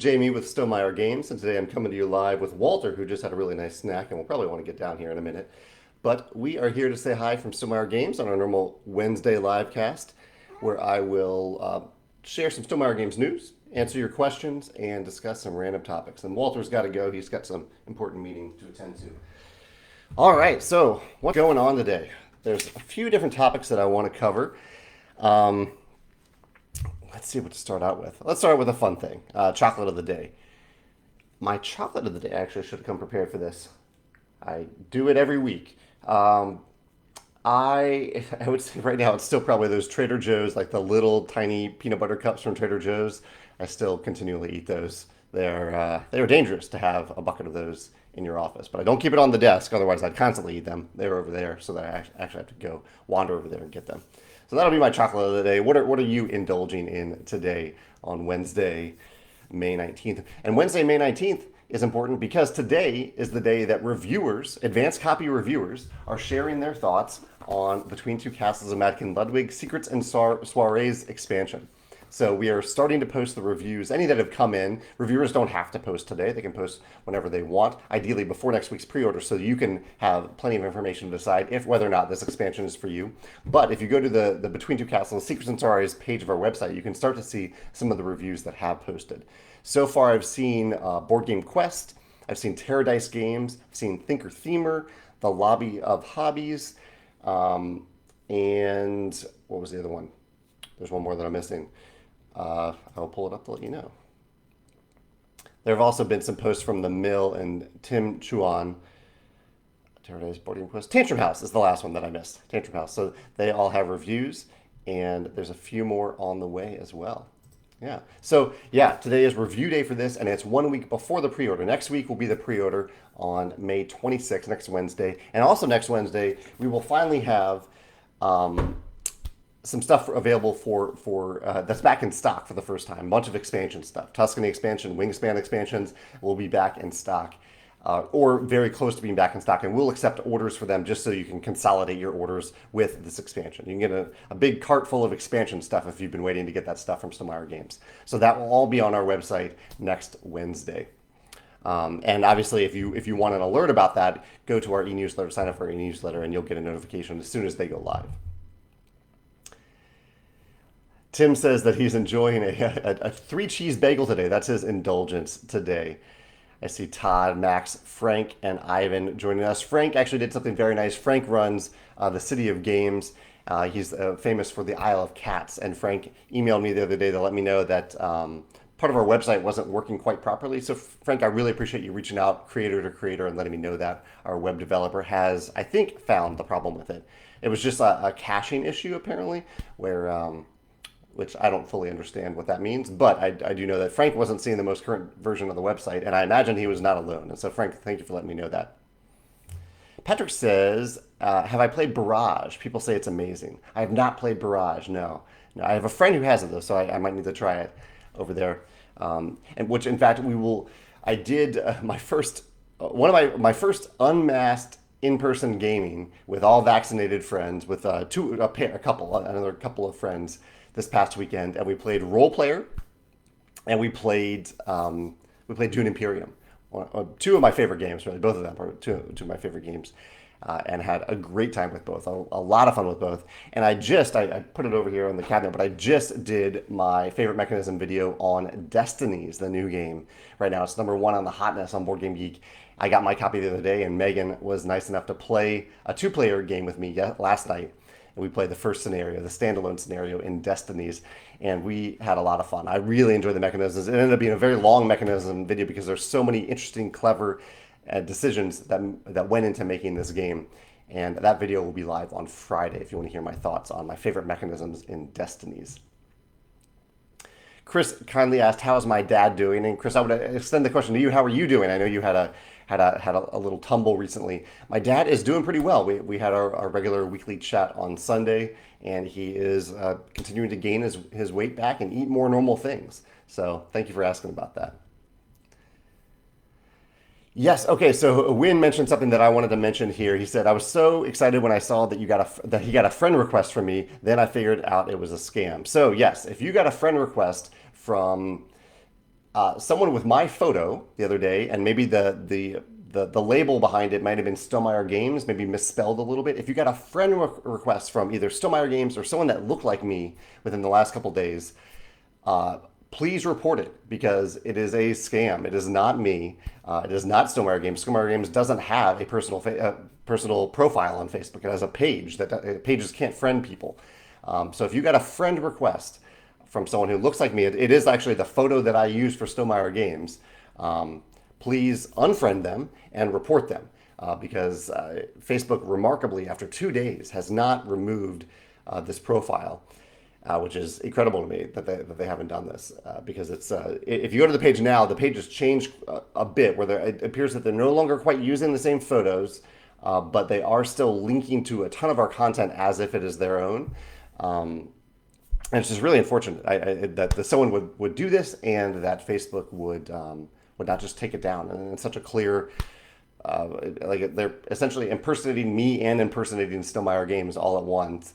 Jamie with Stonemeyer Games, and today I'm coming to you live with Walter, who just had a really nice snack, and we'll probably want to get down here in a minute. But we are here to say hi from Stonemeyer Games on our normal Wednesday live cast, where I will share some Stonemeyer Games news, answer your questions, and discuss some random topics. And Walter's got to go; he's got some important meeting to attend to. All right, so what's going on today? There's a few different topics that I want to cover. Um, let's see what to start out with. Let's start with a fun thing, chocolate of the day. My chocolate of the day, actually, should have come prepared for this. I do it every week. I would say right now it's still probably those Trader Joe's, like the little tiny peanut butter cups from Trader Joe's. I still continually eat those. They're dangerous to have a bucket of those in your office, but I don't keep it on the desk. Otherwise, I'd constantly eat them. They're over there, so that I actually have to go wander over there and get them. So that'll be my chocolate of the day. What are you indulging in today on Wednesday, May 19th? And Wednesday, May 19th is important because today is the day that reviewers, advanced copy reviewers, are sharing their thoughts on Between Two Castles of Madkin Ludwig, Secrets and Soirees expansion. So we are starting to post the reviews, any that have come in. Reviewers don't have to post today. They can post whenever they want, ideally before next week's pre-order, so you can have plenty of information to decide if whether or not this expansion is for you. But if you go to the Between Two Castles, Secrets and Soirees page of our website, you can start to see some of the reviews that have posted. So far, I've seen Board Game Quest, I've seen Terradice Games, I've seen Thinker Themer, The Lobby of Hobbies, and what was the other one? There's one more that I'm missing. I'll pull it up to let you know. There have also been some posts from The Mill and Tim Chuan. Terradice Board Game Quest. Tantrum House is the last one that I missed. Tantrum House. So they all have reviews, and there's a few more on the way as well. Yeah. So, yeah, today is review day for this, and it's 1 week before the pre-order. Next week will be the pre-order on May 26th, next Wednesday. And also next Wednesday, we will finally have some stuff available for that's back in stock for the first time. A bunch of expansion stuff. Tuscany expansion, Wingspan expansions will be back in stock. Or very close to being back in stock, and we'll accept orders for them just so you can consolidate your orders with this expansion. You can get a big cart full of expansion stuff if you've been waiting to get that stuff from Stonemeyer Games. So that will all be on our website next Wednesday. And obviously, if you want an alert about that, go to our e-newsletter, sign up for our e-newsletter, and you'll get a notification as soon as they go live. Tim says that he's enjoying a 3-cheese bagel today. That's his indulgence today. I see Todd, Max, Frank, and Ivan joining us. Frank actually did something very nice. Frank runs the City of Games. He's famous for the Isle of Cats. And Frank emailed me the other day to let me know that part of our website wasn't working quite properly. So Frank, I really appreciate you reaching out creator to creator and letting me know that. Our web developer has, I think, found the problem with it. It was just a caching issue, apparently, where which I don't fully understand what that means, but I do know that Frank wasn't seeing the most current version of the website, and I imagine he was not alone. And so, Frank, thank you for letting me know that. Patrick says, have I played Barrage? People say it's amazing. I have not played Barrage, no. No, I have a friend who has it, though, so I might need to try it over there. And which, in fact, I did my first, one of my first unmasked in-person gaming with all vaccinated friends, with another couple of friends this past weekend, and we played Role Player, and we played Dune Imperium. Two of my favorite games, really. Both of them are two of my favorite games, and had a great time with both. A lot of fun with both. And I put it over here on the cabinet, but I just did my favorite mechanism video on Destinies, the new game. Right now, it's number 1 on the hotness on Board Game Geek. I got my copy the other day, and Megan was nice enough to play a 2-player game with me last night. And we played the first scenario, the standalone scenario in Destinies, and we had a lot of fun. I really enjoyed the mechanisms. It ended up being a very long mechanism video because there's so many interesting, clever decisions that went into making this game. And that video will be live on Friday if you want to hear my thoughts on my favorite mechanisms in Destinies. Chris kindly asked, "How is my dad doing?" And Chris, I would extend the question to you. How are you doing? I know you had a little tumble recently. My dad is doing pretty well. We had our regular weekly chat on Sunday, and he is continuing to gain his weight back and eat more normal things. So thank you for asking about that. Yes. Okay. So Win mentioned something that I wanted to mention here. He said, "I was so excited when I saw that he got a friend request from me. Then I figured out it was a scam." So yes, if you got a friend request from someone with my photo the other day, and maybe the label behind it might have been Stonemeyer Games, maybe misspelled a little bit. If you got a friend request from either Stonemeyer Games or someone that looked like me within the last couple days, uh, please report it because it is a scam. It is not me. It is not Stonemeyer Games. Stonemeyer Games doesn't have a personal profile on Facebook. It has a page that pages can't friend people. So if you got a friend request from someone who looks like me, it is actually the photo that I use for Stonemeyer Games. Please unfriend them and report them because Facebook, remarkably, after 2 days, has not removed this profile. Which is incredible to me that they haven't done this because it's if you go to the page now, the page has changed a bit where it appears that they're no longer quite using the same photos, but they are still linking to a ton of our content as if it is their own. And it's just really unfortunate that someone would do this and that Facebook would not just take it down. And it's such a clear, like they're essentially impersonating me and impersonating Stonemeyer Games all at once,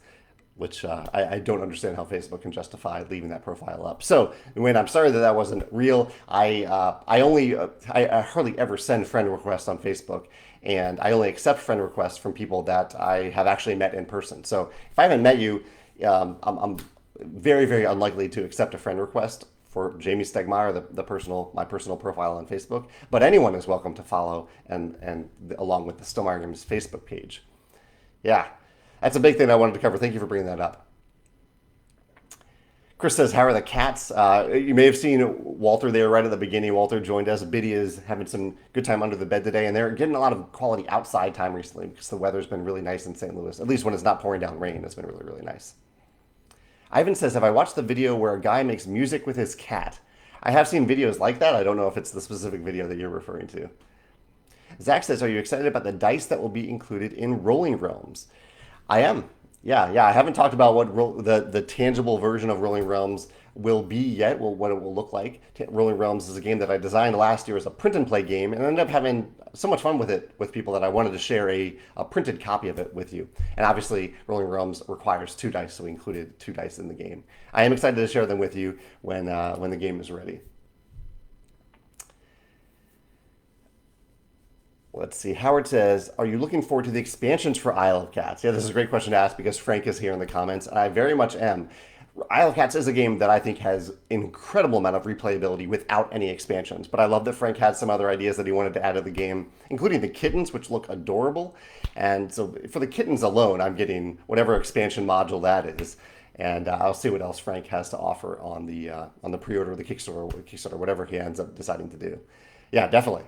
which I don't understand how Facebook can justify leaving that profile up. So, Wayne, I'm sorry that wasn't real. I hardly ever send friend requests on Facebook, and I only accept friend requests from people that I have actually met in person. So, if I haven't met you, I'm very, very unlikely to accept a friend request for Jamie Stegmeyer, my personal profile on Facebook. But anyone is welcome to follow and along with the Stonemeyer Games Facebook page. Yeah. That's a big thing I wanted to cover. Thank you for bringing that up. Chris says, how are the cats? You may have seen Walter there right at the beginning. Walter joined us. Biddy is having some good time under the bed today, and they're getting a lot of quality outside time recently because the weather's been really nice in St. Louis. At least when it's not pouring down rain, it's been really, really nice. Ivan says, have I watched the video where a guy makes music with his cat? I have seen videos like that. I don't know if it's the specific video that you're referring to. Zach says, are you excited about the dice that will be included in Rolling Realms? I am. Yeah. I haven't talked about what the tangible version of Rolling Realms will be yet, what it will look like. Rolling Realms is a game that I designed last year as a print and play game, and I ended up having so much fun with it with people that I wanted to share a printed copy of it with you. And obviously, Rolling Realms requires 2 dice, so we included 2 dice in the game. I am excited to share them with you when the game is ready. Let's see. Howard says, are you looking forward to the expansions for Isle of Cats? Yeah, this is a great question to ask because Frank is here in the comments, and I very much am. Isle of Cats is a game that I think has an incredible amount of replayability without any expansions, but I love that Frank had some other ideas that he wanted to add to the game, including the kittens, which look adorable. And so for the kittens alone, I'm getting whatever expansion module that is. And I'll see what else Frank has to offer on the pre-order, the Kickstarter, whatever he ends up deciding to do. Yeah, definitely.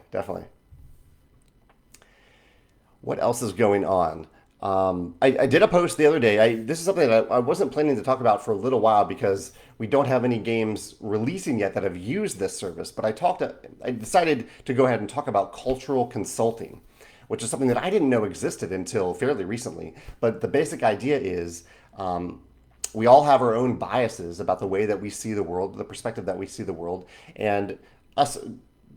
What else is going on? I did a post the other day. This is something that I wasn't planning to talk about for a little while because we don't have any games releasing yet that have used this service. But I decided to go ahead and talk about cultural consulting, which is something that I didn't know existed until fairly recently. But the basic idea is we all have our own biases about the way that we see the world, the perspective that we see the world, and us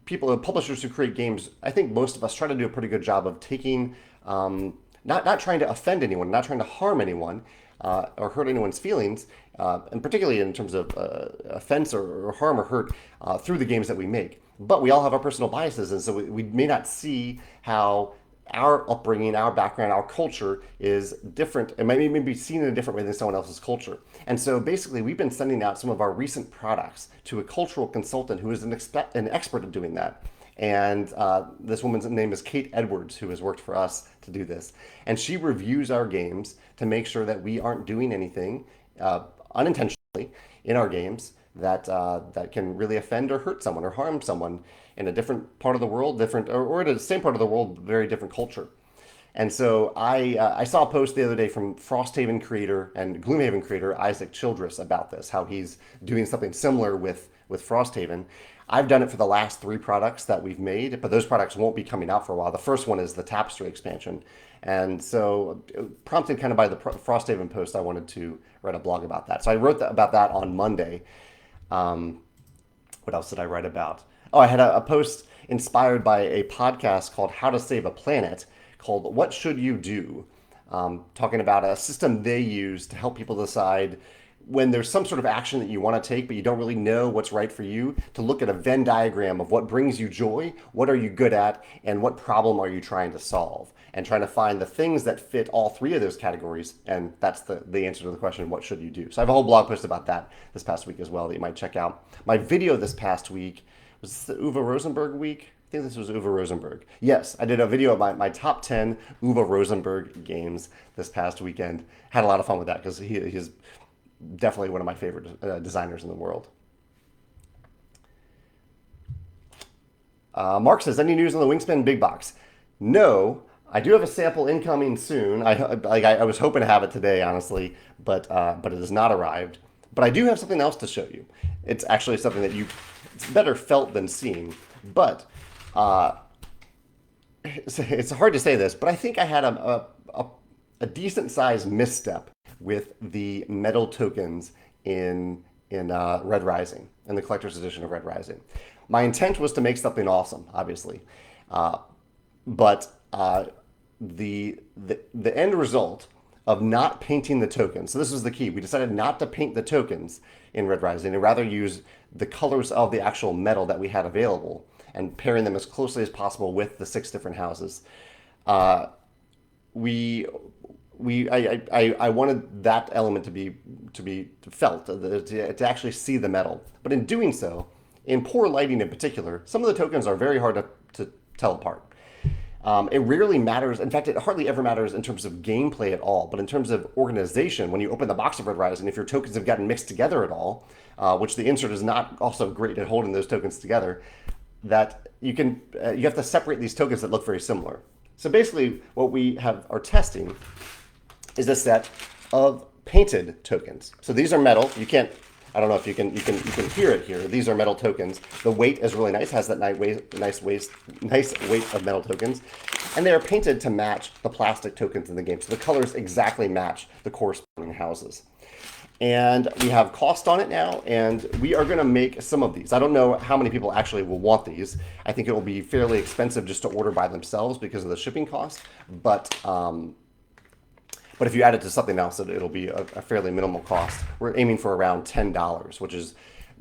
people, publishers who create games, I think most of us try to do a pretty good job of taking, not trying to offend anyone, not trying to harm anyone or hurt anyone's feelings, and particularly in terms of offense or harm or hurt through the games that we make. But we all have our personal biases, and so we may not see how our upbringing, our background, our culture is different. It may be seen in a different way than someone else's culture. And so basically, we've been sending out some of our recent products to a cultural consultant who is an expert at doing that. And this woman's name is Kate Edwards, who has worked for us to do this. And she reviews our games to make sure that we aren't doing anything unintentionally in our games that can really offend or hurt someone or harm someone in a different part of the world, or in the same part of the world, very different culture. And so I saw a post the other day from Frosthaven creator and Gloomhaven creator Isaac Childress about this, how he's doing something similar with Frosthaven. I've done it for the last 3 products that we've made, but those products won't be coming out for a while. The first one is the Tapestry expansion. And so prompted kind of by the Frosthaven post, I wanted to write a blog about that. So I wrote about that on Monday. What else did I write about? Oh, I had a post inspired by a podcast called How to Save a Planet called What Should You Do? Talking about a system they use to help people decide when there's some sort of action that you want to take, but you don't really know what's right for you, to look at a Venn diagram of what brings you joy, what are you good at, and what problem are you trying to solve, and trying to find the things that fit all three of those categories. And that's the answer to the question, what should you do? So I have a whole blog post about that this past week as well that you might check out. My video this past week, was this the Uwe Rosenberg week? I think this was Uwe Rosenberg. Yes, I did a video of my top 10 Uwe Rosenberg games this past weekend. Had a lot of fun with that because he's definitely one of my favorite designers in the world. Mark says, any news on the Wingspan Big Box? No, I do have a sample incoming soon. I was hoping to have it today, honestly, but it has not arrived. But I do have something else to show you. It's actually something that it's better felt than seen. But it's hard to say this, but I think I had a decent sized misstep with the metal tokens in Red Rising, in the collector's edition of Red Rising. My intent was to make something awesome, obviously, but the end result of not painting the tokens. So this was the key. We decided not to paint the tokens in Red Rising and rather use the colors of the actual metal that we had available and pairing them as closely as possible with the 6 different houses. I wanted that element to be felt, to actually see the metal. But in doing so, in poor lighting in particular, some of the tokens are very hard to tell apart. It rarely matters. In fact, it hardly ever matters in terms of gameplay at all. But in terms of organization, when you open the box of Red Rising, if your tokens have gotten mixed together at all, which the insert is not also great at holding those tokens together, that you have to separate these tokens that look very similar. So basically, what we are testing is a set of painted tokens. So these are metal. You can't. I don't know if you can hear it here. These are metal tokens. The weight is really nice. Has that nice weight of metal tokens, and they are painted to match the plastic tokens in the game. So the colors exactly match the corresponding houses. And we have cost on it now, and we are going to make some of these. I don't know how many people actually will want these. I think it will be fairly expensive just to order by themselves because of the shipping cost. But if you add it to something else, it'll be a fairly minimal cost. We're aiming for around $10, which is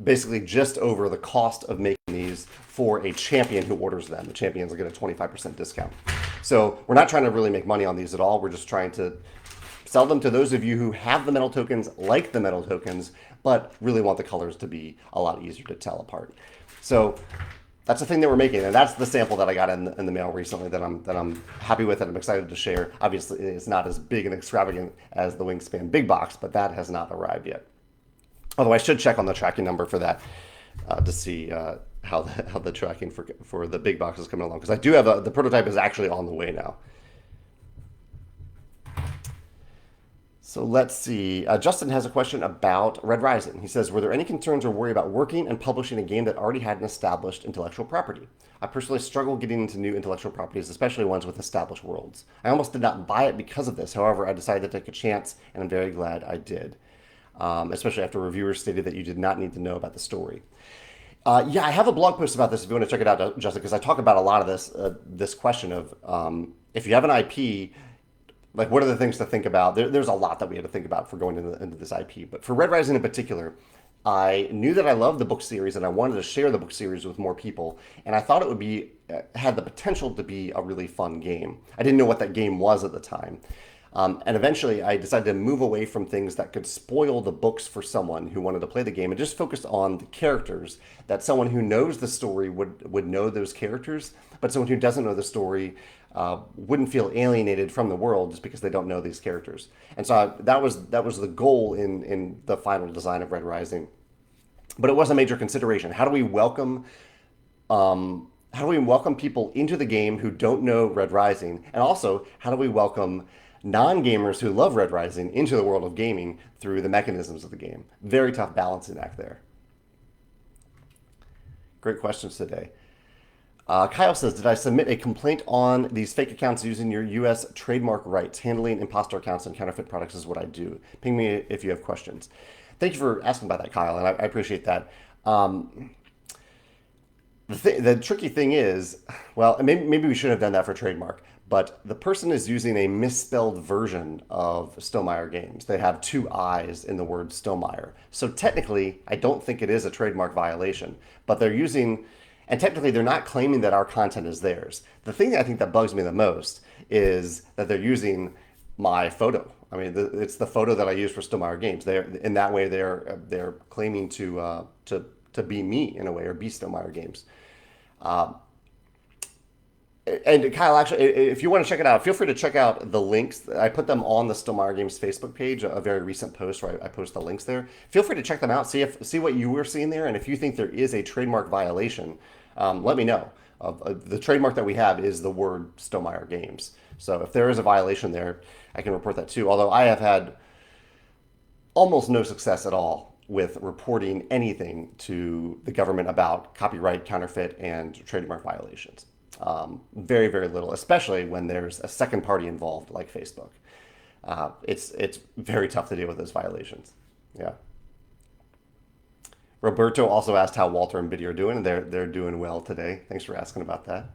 basically just over the cost of making these for a champion who orders them. The champions will get a 25% discount. So we're not trying to really make money on these at all. We're just trying to sell them to those of you who have the metal tokens, like the metal tokens, but really want the colors to be a lot easier to tell apart. So that's the thing that we're making, and that's the sample that I got in the mail recently that I'm happy with and I'm excited to share. Obviously, it's not as big and extravagant as the Wingspan Big Box, but that has not arrived yet. Although I should check on the tracking number for that to see how the tracking for the big box is coming along, because I do have the prototype is actually on the way now. So let's see. Justin has a question about Red Rising. He says, were there any concerns or worry about working and publishing a game that already had an established intellectual property? I personally struggle getting into new intellectual properties, especially ones with established worlds. I almost did not buy it because of this. However, I decided to take a chance, and I'm very glad I did, especially after reviewers stated that you did not need to know about the story. Yeah, I have a blog post about this if you want to check it out, Justin, because I talk about a lot of this question of if you have an IP, like, what are the things to think about? There's a lot that we had to think about for going into this IP. But for Red Rising in particular, I knew that I loved the book series and I wanted to share the book series with more people. And I thought it would had the potential to be a really fun game. I didn't know what that game was at the time. And eventually I decided to move away from things that could spoil the books for someone who wanted to play the game and just focus on the characters, that someone who knows the story would know those characters, but someone who doesn't know the story wouldn't feel alienated from the world just because they don't know these characters. And so that was the goal in the final design of Red Rising. But it was a major consideration. How do we welcome people into the game who don't know Red Rising? And also, how do we welcome non-gamers who love Red Rising into the world of gaming through the mechanisms of the game? Very tough balancing act there. Great questions today. Kyle says, did I submit a complaint on these fake accounts using your U.S. trademark rights? Handling imposter accounts and counterfeit products is what I do. Ping me if you have questions. Thank you for asking about that, Kyle, and I appreciate that. The tricky thing is, well, maybe we should have done that for trademark, but the person is using a misspelled version of Stonemaier Games. They have two I's in the word Stonemaier. So technically, I don't think it is a trademark violation, but they're using, and technically they're not claiming that our content is theirs. The thing that I think that bugs me the most is that they're using my photo. I mean, it's the photo that I use for Stonemaier Games. They're in that way they're claiming to be me in a way, or be Stonemaier Games. And Kyle, actually, if you want to check it out, feel free to check out the links. I put them on the Stonemaier Games Facebook page, a very recent post where I post the links there. Feel free to check them out, see what you were seeing there, and if you think there is a trademark violation, let me know. The trademark that we have is the word Stonemaier Games. So if there is a violation there, I can report that too. Although I have had almost no success at all with reporting anything to the government about copyright, counterfeit, and trademark violations. Very, very little, especially when there's a second party involved like Facebook. It's very tough to deal with those violations. Yeah. Roberto also asked how Walter and Biddy are doing, and they're doing well today. Thanks for asking about that.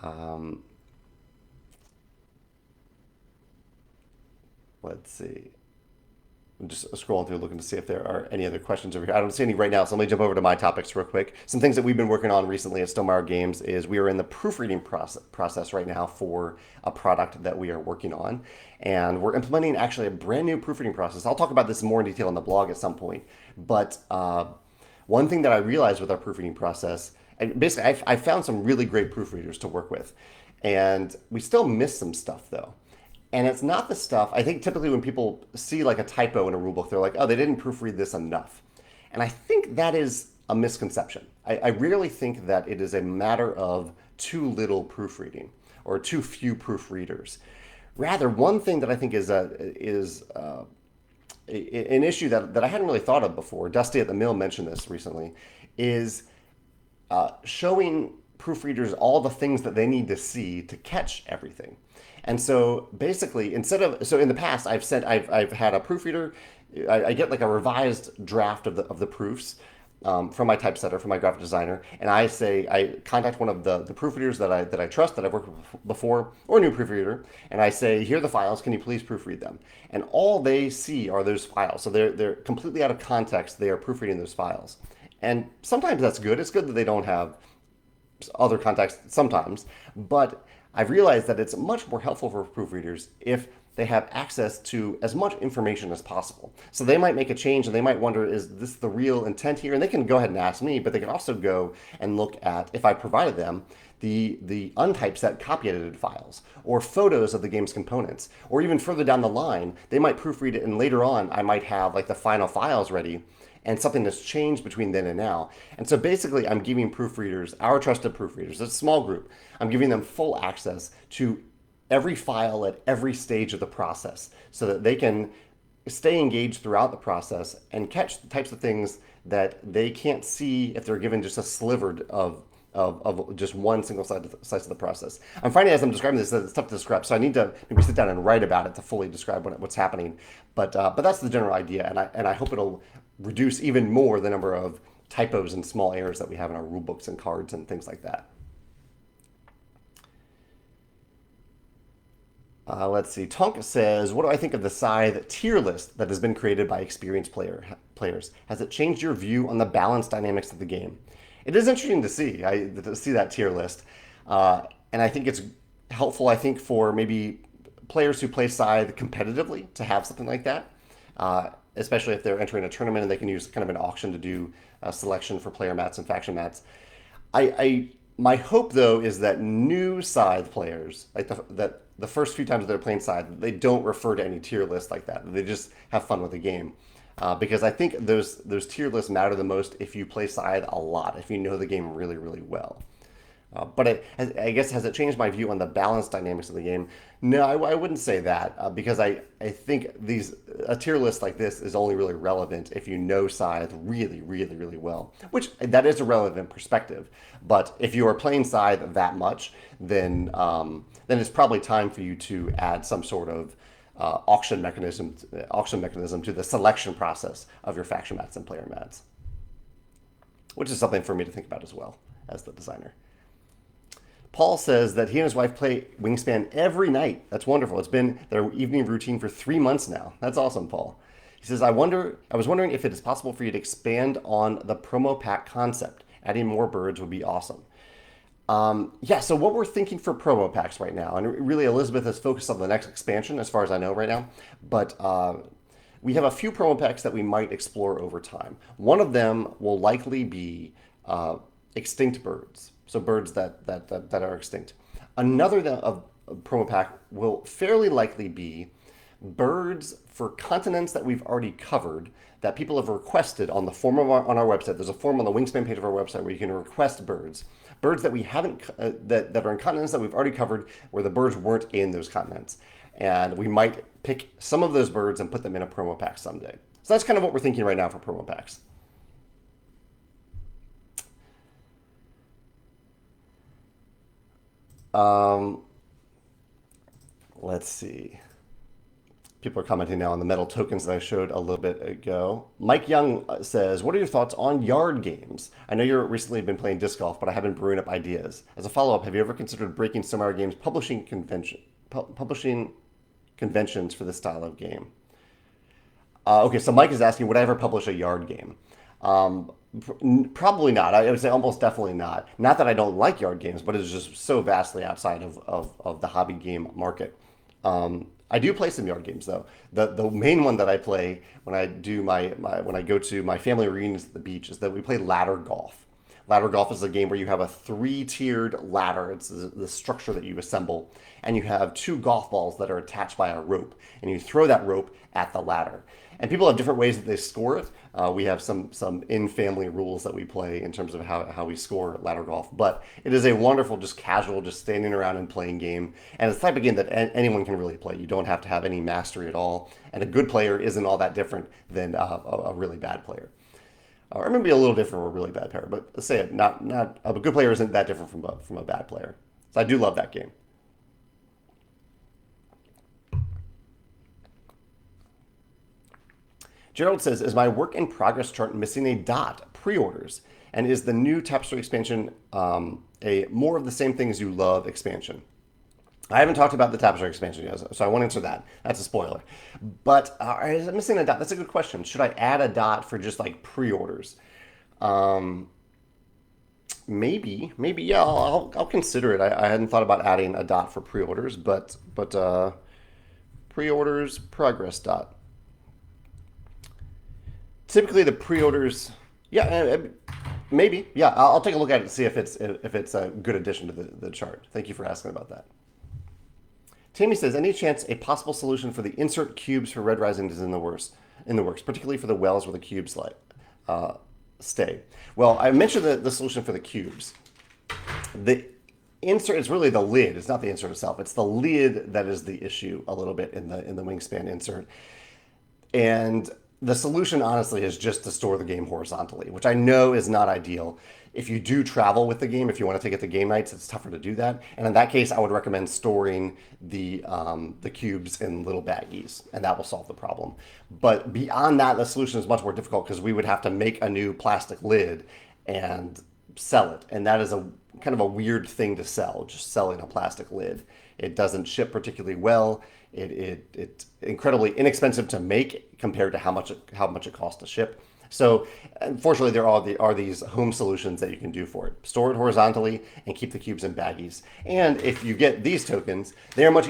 Um, let's see. I'm just scrolling through looking to see if there are any other questions over here. I don't see any right now, so let me jump over to my topics real quick. Some things that we've been working on recently at Stonemaier Games is we are in the proofreading process right now for a product that we are working on. And we're implementing actually a brand new proofreading process. I'll talk about this more in detail on the blog at some point. But one thing that I realized with our proofreading process, and basically I found some really great proofreaders to work with. And we still miss some stuff though. And it's not the stuff, I think typically when people see like a typo in a rulebook, they're like, oh, they didn't proofread this enough. And I think that is a misconception. I really think that it is a matter of too little proofreading or too few proofreaders. Rather, one thing that I think is an issue that I hadn't really thought of before, Dusty at the Mill mentioned this recently, is showing proofreaders all the things that they need to see to catch everything. And so basically, so in the past, I've had a proofreader. I get like a revised draft of the proofs from my typesetter, from my graphic designer, and I contact one of the proofreaders that I trust, that I've worked with before, or a new proofreader, and I say, here are the files. Can you please proofread them? And all they see are those files. So they're completely out of context. They are proofreading those files, and sometimes that's good. It's good that they don't have other context sometimes, but I've realized that it's much more helpful for proofreaders if they have access to as much information as possible. So they might make a change and they might wonder, is this the real intent here? And they can go ahead and ask me, but they can also go and look at, if I provided them, the untypeset copy edited files or photos of the game's components. Or even further down the line, they might proofread it and later on I might have like the final files ready and something that's changed between then and now. And so basically I'm giving proofreaders, our trusted proofreaders, a small group, I'm giving them full access to every file at every stage of the process so that they can stay engaged throughout the process and catch the types of things that they can't see if they're given just a sliver of just one single slice of the process. I'm finding as I'm describing this that it's tough to describe, so I need to maybe sit down and write about it to fully describe what's happening. But that's the general idea, and I hope it'll reduce even more the number of typos and small errors that we have in our rule books and cards and things like that. Let's see. Tonka says, what do I think of the Scythe tier list that has been created by experienced players? Has it changed your view on the balance dynamics of the game? It is interesting to see that tier list. And I think it's helpful, I think, for maybe players who play Scythe competitively to have something like that, especially if they're entering a tournament and they can use kind of an auction to do a selection for player mats and faction mats. My hope, though, is that new Scythe players, like the first few times they're playing Scythe, they don't refer to any tier list like that. They just have fun with the game. Because I think those tier lists matter the most if you play Scythe a lot, if you know the game really, really well. But I guess, has it changed my view on the balance dynamics of the game? No, I wouldn't say that, because I think a tier list like this is only really relevant if you know Scythe really, really, really well, which that is a relevant perspective. But if you are playing Scythe that much, then it's probably time for you to add some sort of auction mechanism to the selection process of your faction mats and player mats, which is something for me to think about as well as the designer. Paul says that he and his wife play Wingspan every night. That's wonderful. It's been their evening routine for 3 months now. That's awesome, Paul. He says, I was wondering if it is possible for you to expand on the promo pack concept. Adding more birds would be awesome. Yeah, so what we're thinking for promo packs right now, and really Elizabeth is focused on the next expansion as far as I know right now, but we have a few promo packs that we might explore over time. One of them will likely be extinct birds, so birds that are extinct. Another of promo pack will fairly likely be birds for continents that we've already covered that people have requested on the form on our website. There's a form on the Wingspan page of our website where you can request birds that we haven't that are in continents that we've already covered where the birds weren't in those continents, and we might pick some of those birds and put them in a promo pack someday. So that's kind of what we're thinking right now for promo packs. Um, let's see. People are commenting now on the metal tokens that I showed a little bit ago. Mike Young says, "What are your thoughts on yard games? I know you're recently been playing disc golf, but I have been brewing up ideas. As a follow-up, have you ever considered breaking some of our games publishing conventions for this style of game?" Okay, so Mike is asking, would I ever publish a yard game? Um, Probably not. I would say almost definitely not. Not that I don't like yard games, but it's just so vastly outside of the hobby game market. I do play some yard games though. The main one that I play when I do when I go to my family reunions at the beach is that we play ladder golf. Ladder golf is a game where you have a three-tiered ladder. It's the structure that you assemble, and you have two golf balls that are attached by a rope, and you throw that rope at the ladder. And people have different ways that they score it. We have some in-family rules that we play in terms of how we score ladder golf. But it is a wonderful, just casual, just standing around and playing game. And it's the type of game that anyone can really play. You don't have to have any mastery at all. And a good player isn't all that different than a really bad player. Or maybe a little different from a really bad player. But let's say it, not a good player isn't that different from a bad player. So I do love that game. Gerald says, "Is my work in progress chart missing a dot? Pre-orders, and is the new Tapestry expansion a more of the same thing as you love expansion?" I haven't talked about the Tapestry expansion yet, so I won't answer that. That's a spoiler. But is it missing a dot? That's a good question. Should I add a dot for just like pre-orders? Um, maybe, yeah. I'll consider it. I hadn't thought about adding a dot for pre-orders, but pre-orders progress dot. Typically the pre-orders, yeah, maybe, yeah. I'll take a look at it and see if it's a good addition to the chart. Thank you for asking about that. Tammy says, "Any chance a possible solution for the insert cubes for Red Rising is in the works, particularly for the wells where the cubes uh, stay?" Well, I mentioned the solution for the cubes. The insert is really the lid. It's not the insert itself. It's the lid that is the issue a little bit in the Wingspan insert. And the solution, honestly, is just to store the game horizontally, which I know is not ideal. If you do travel with the game, if you want to take it to game nights, it's tougher to do that. And in that case, I would recommend storing the cubes in little baggies, and that will solve the problem. But beyond that, the solution is much more difficult because we would have to make a new plastic lid and sell it, and that is a kind of a weird thing to sell, just selling a plastic lid. It doesn't ship particularly well. It's incredibly inexpensive to make compared to how much it costs to ship. So unfortunately, there are these home solutions that you can do for it. Store it horizontally and keep the cubes in baggies. And if you get these tokens, they are much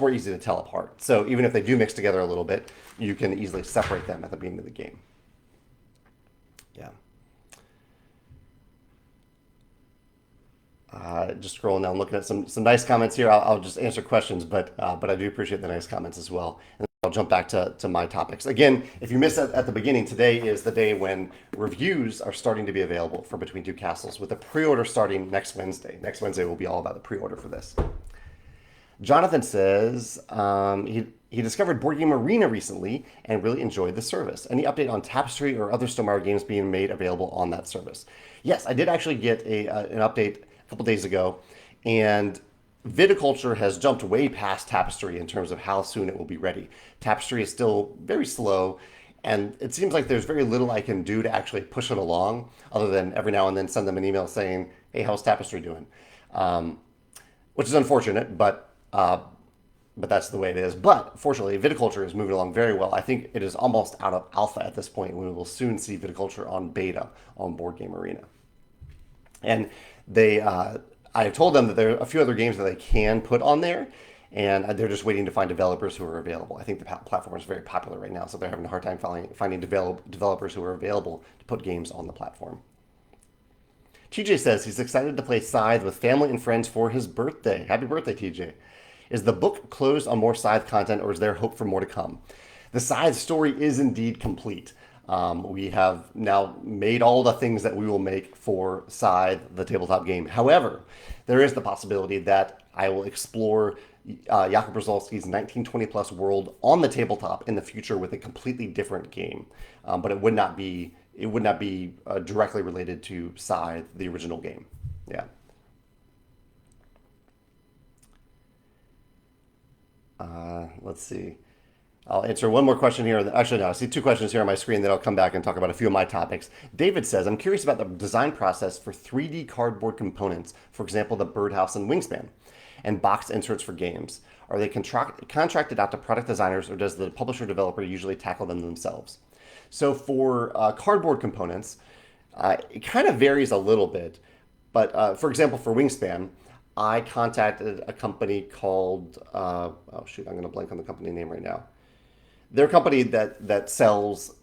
more easy to tell apart. So even if they do mix together a little bit, you can easily separate them at the beginning of the game. Yeah. Just scrolling down, looking at some nice comments here. I'll just answer questions, but I do appreciate the nice comments as well. And I'll jump back to my topics. Again, if you missed it at the beginning, today is the day when reviews are starting to be available for Between Two Castles, with the pre-order starting next Wednesday. Next Wednesday will be all about the pre-order for this. Jonathan says he discovered Board Game Arena recently and really enjoyed the service. Any update on Tapestry or other Stonemaier games being made available on that service? Yes, I did actually get an update couple days ago, and viticulture has jumped way past Tapestry in terms of how soon it will be ready. Tapestry is still very slow, and it seems like there's very little I can do to actually push it along, other than every now and then send them an email saying, "Hey, how's Tapestry doing?" which is unfortunate, but that's the way it is. But fortunately, viticulture is moving along very well. I think it is almost out of alpha at this point. We will soon see viticulture on beta on Board Game Arena. And I have told them that there are a few other games that they can put on there, and they're just waiting to find developers who are available. I think the platform is very popular right now, so they're having a hard time finding developers who are available to put games on the platform. TJ says he's excited to play Scythe with family and friends for his birthday. Happy birthday, TJ. Is the book closed on more Scythe content, or is there hope for more to come? The Scythe story is indeed complete. We have now made all the things that we will make for Scythe, the tabletop game. However, there is the possibility that I will explore Jakob Brzezowski's 1920 plus world on the tabletop in the future with a completely different game. But it would not be directly related to Scythe, the original game. Yeah. Let's see. I'll answer one more question here. Actually, no, I see two questions here on my screen. Then I'll come back and talk about a few of my topics. David says, I'm curious about the design process for 3D cardboard components, for example, the birdhouse and wingspan, and box inserts for games. Are they contracted out to product designers, or does the publisher developer usually tackle them themselves? So for cardboard components, it kind of varies a little bit. But for example, for wingspan, I contacted a company called, oh shoot, I'm going to blank on the company name right now. They're a company that sells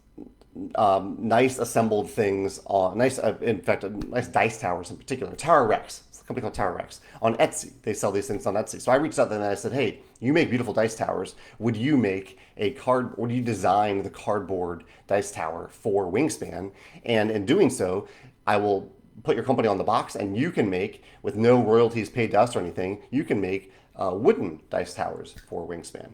nice assembled things on in fact, nice dice towers in particular. Tower Rex, it's a company called Tower Rex on Etsy. They sell these things on Etsy. So I reached out to them and I said, hey, you make beautiful dice towers. Would you design the cardboard dice tower for Wingspan? And in doing so, I will put your company on the box, and you can make, with no royalties paid to us or anything, you can make wooden dice towers for Wingspan.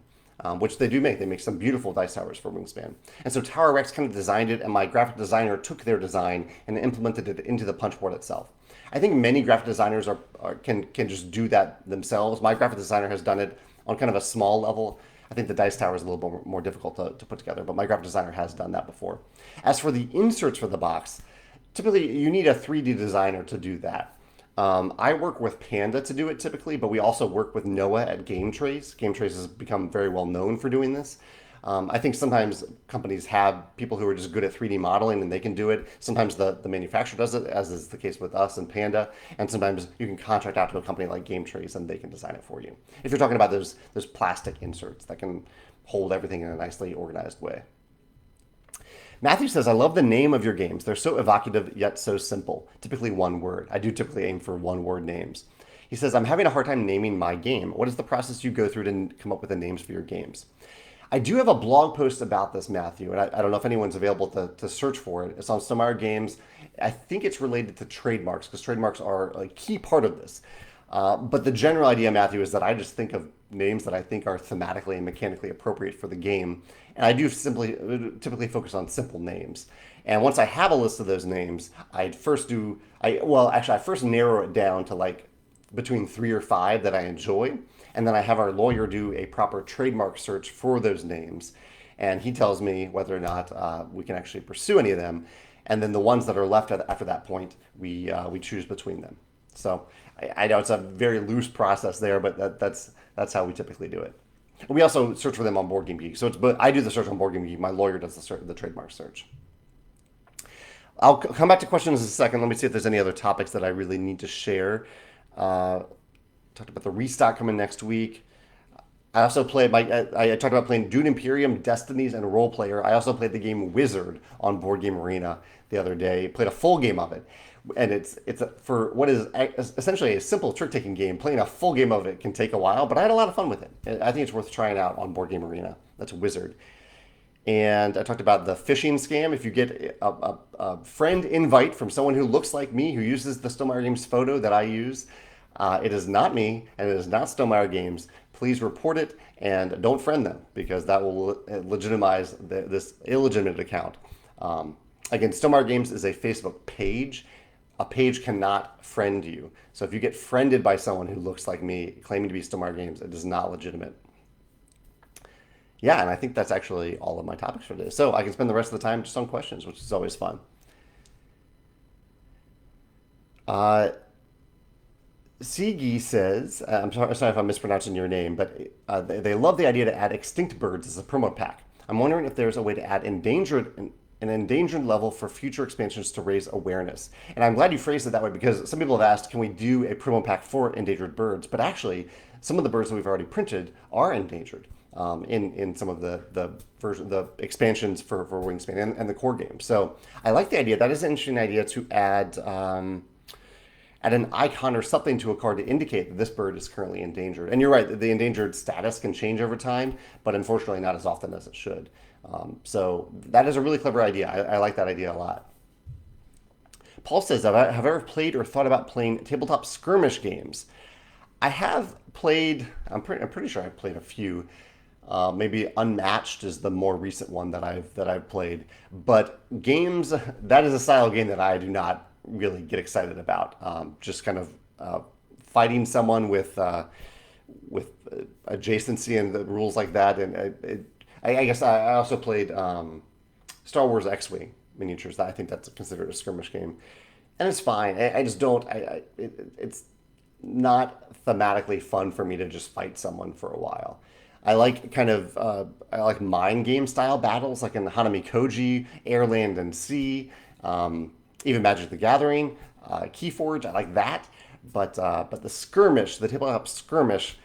Which they do make. They make some beautiful dice towers for Wingspan. And so Tower Rex kind of designed it, and my graphic designer took their design and implemented it into the punch board itself. I think many graphic designers can just do that themselves. My graphic designer has done it on kind of a small level. I think the dice tower is a little bit more difficult to put together, but my graphic designer has done that before. As for the inserts for the box, typically you need a 3D designer to do that. I work with Panda to do it typically, but we also work with Noah at Game Trace. Game Trace has become very well known for doing this. I think sometimes companies have people who are just good at 3D modeling and they can do it. Sometimes the manufacturer does it, as is the case with us and Panda. And sometimes you can contract out to a company like Game Trace and they can design it for you. If you're talking about those plastic inserts that can hold everything in a nicely organized way. Matthew says, I love the name of your games. They're so evocative yet so simple. Typically one word. I do typically aim for one word names. He says, I'm having a hard time naming my game. What is the process you go through to come up with the names for your games? I do have a blog post about this, Matthew, and I don't know if anyone's available to search for it. It's on Stonemaier Games. I think it's related to trademarks, because trademarks are a key part of this. But the general idea, Matthew, is that I just think of names that I think are thematically and mechanically appropriate for the game. And I do typically focus on simple names. And once I have a list of those names, I first narrow it down to like between 3 or 5 that I enjoy. And then I have our lawyer do a proper trademark search for those names. And he tells me whether or not we can actually pursue any of them. And then the ones that are left after that point, we choose between them. So I know it's a very loose process there, but that's how we typically do it. We also search for them on Board Game Geek. But I do the search on Board Game Geek. My lawyer does the trademark search. I'll come back to questions in a second. Let me see if there's any other topics that I really need to share. Talked about the restock coming next week. I also played I talked about playing Dune Imperium, Destinies, and Role Player. I also played the game Wizard on Board Game Arena the other day. Played a full game of it. And it's for what is essentially a simple trick-taking game. Playing a full game of it can take a while, but I had a lot of fun with it. I think it's worth trying out on Board Game Arena. That's Wizard. And I talked about the phishing scam. If you get a friend invite from someone who looks like me, who uses the Stonemaier Games photo that I use, it is not me, and it is not Stonemaier Games. Please report it and don't friend them, because that will legitimize this illegitimate account. Again, Stonemaier Games is a Facebook page. A page cannot friend you. So if you get friended by someone who looks like me, claiming to be Stonemaier Games, it is not legitimate. Yeah, and I think that's actually all of my topics for today. So I can spend the rest of the time just on questions, which is always fun. Sigi says, sorry if I'm mispronouncing your name, but they love the idea to add extinct birds as a promo pack. I'm wondering if there's a way to add an endangered level for future expansions to raise awareness. And I'm glad you phrased it that way because some people have asked, can we do a promo pack for endangered birds? But actually, some of the birds that we've already printed are endangered in some of the expansions for Wingspan and the core game. So I like the idea. That is an interesting idea to add an icon or something to a card to indicate that this bird is currently endangered. And you're right, the endangered status can change over time, but unfortunately not as often as it should. So that is a really clever idea. I like that idea a lot. Paul says, have I ever played or thought about playing tabletop skirmish games? I have played, I'm pretty sure I've played a few. Maybe Unmatched is the more recent one that I've played. But games, that is a style of game that I do not really get excited about. Just kind of fighting someone with adjacency and the rules like that. And I guess I also played Star Wars X-Wing miniatures. I think that's considered a skirmish game, and it's fine. I just don't. It's not thematically fun for me to just fight someone for a while. I like mind game style battles, like in Hanami Koji, Air, Land, and Sea. Even Magic the Gathering, Keyforge, I like that, but the skirmish, the tabletop skirmish,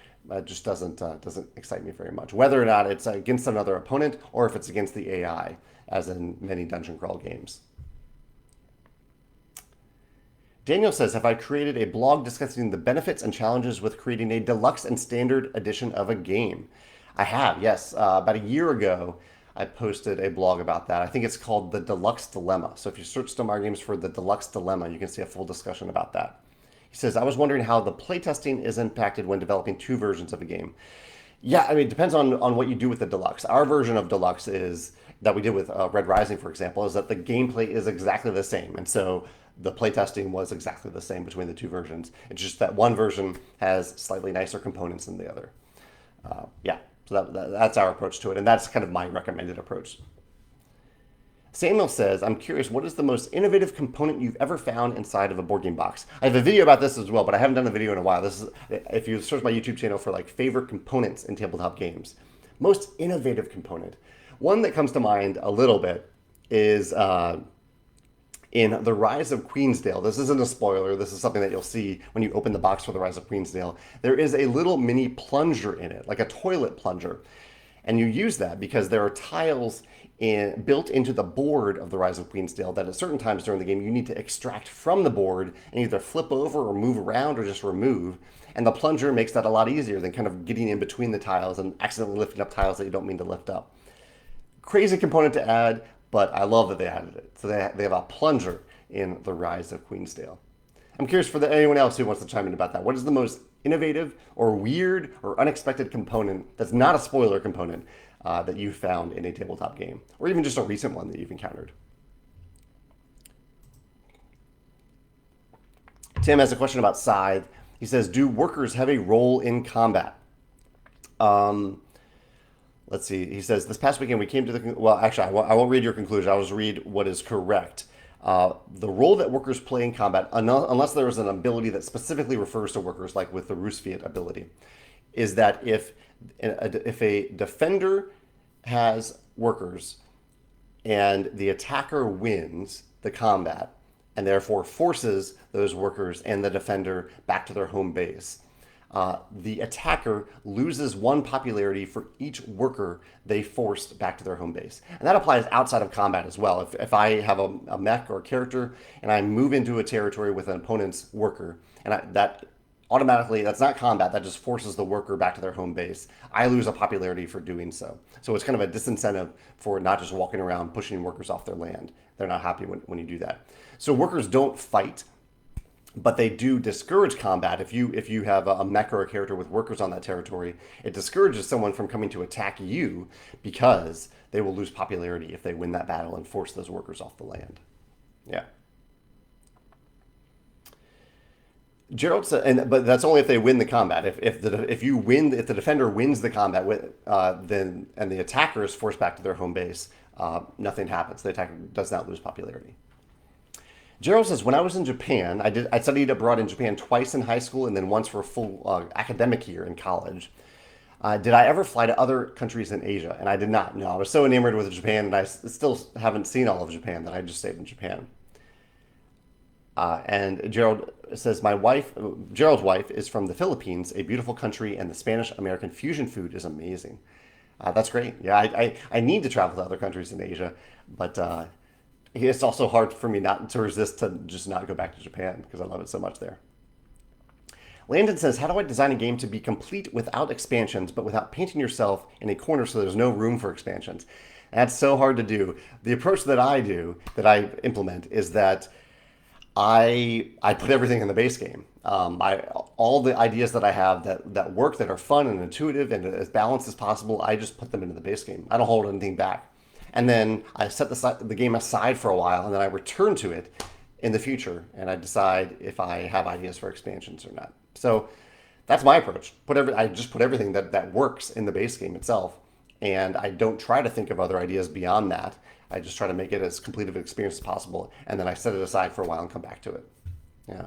just doesn't excite me very much. Whether or not it's against another opponent or if it's against the AI, as in many dungeon crawl games. Daniel says, have I created a blog discussing the benefits and challenges with creating a deluxe and standard edition of a game? I have, yes. About a year ago, I posted a blog about that. I think it's called The Deluxe Dilemma. So if you search Stonemaier Games for The Deluxe Dilemma, you can see a full discussion about that. He says, I was wondering how the playtesting is impacted when developing two versions of a game. Yeah, I mean, it depends on what you do with the Deluxe. Our version of Deluxe is, that we did with Red Rising, for example, is that the gameplay is exactly the same. And so the playtesting was exactly the same between the two versions. It's just that one version has slightly nicer components than the other. Yeah. So that's our approach to it, and that's kind of my recommended approach. Samuel says, I'm curious, what is the most innovative component you've ever found inside of a board game box? I have a video about this as well, but I haven't done a video in a while. This is, if you search my YouTube channel for like favorite components in tabletop games, most innovative component. One that comes to mind a little bit is in The Rise of Queensdale. This isn't a spoiler. This is something that you'll see when you open the box for The Rise of Queensdale. There is a little mini plunger in it, like a toilet plunger. And you use that because there are tiles built into the board of The Rise of Queensdale that at certain times during the game you need to extract from the board and either flip over or move around or just remove. And the plunger makes that a lot easier than kind of getting in between the tiles and accidentally lifting up tiles that you don't mean to lift up. Crazy component to add, but I love that they added it. So they have a plunger in The Rise of Queensdale. I'm curious for anyone else who wants to chime in about that. What is the most innovative or weird or unexpected component that's not a spoiler component that you found in a tabletop game? Or even just a recent one that you've encountered? Tim has a question about Scythe. He says, do workers have a role in combat? Let's see. He says, this past weekend we came to the... Well, actually, I won't read your conclusion. I'll just read what is correct. The role that workers play in combat, unless there is an ability that specifically refers to workers, like with the Roosevelt ability, is that if a defender has workers and the attacker wins the combat and therefore forces those workers and the defender back to their home base, the attacker loses one popularity for each worker they forced back to their home base. And that applies outside of combat as well. If I have a mech or a character and I move into a territory with an opponent's worker, and that automatically, that's not combat, that just forces the worker back to their home base, I lose a popularity for doing so. So it's kind of a disincentive for not just walking around pushing workers off their land. They're not happy when you do that. So workers don't fight, but they do discourage combat. If you have a mech or a character with workers on that territory, it discourages someone from coming to attack you because they will lose popularity if they win that battle and force those workers off the land. Yeah. Gerald said, but that's only if they win the combat. If the defender wins the combat, then and the attacker is forced back to their home base, nothing happens. The attacker does not lose popularity. Gerald says, when I was in Japan, I studied abroad in Japan twice in high school and then once for a full academic year in college. Did I ever fly to other countries in Asia? And I did not. No, I was so enamored with Japan, and still haven't seen all of Japan that I just stayed in Japan. And Gerald says, Gerald's wife is from the Philippines, a beautiful country, and the Spanish American fusion food is amazing. That's great. Yeah, I need to travel to other countries in Asia, but it's also hard for me not to resist to just not go back to Japan because I love it so much there. Landon says, how do I design a game to be complete without expansions, but without painting yourself in a corner so there's no room for expansions? That's so hard to do. The approach that I implement, is that I put everything in the base game. All the ideas that I have that work, that are fun and intuitive and as balanced as possible, I just put them into the base game. I don't hold anything back. And then I set the game aside for a while, and then I return to it in the future, and I decide if I have ideas for expansions or not. So that's my approach. I just put everything that works in the base game itself, and I don't try to think of other ideas beyond that. I just try to make it as complete of an experience as possible, and then I set it aside for a while and come back to it. Yeah.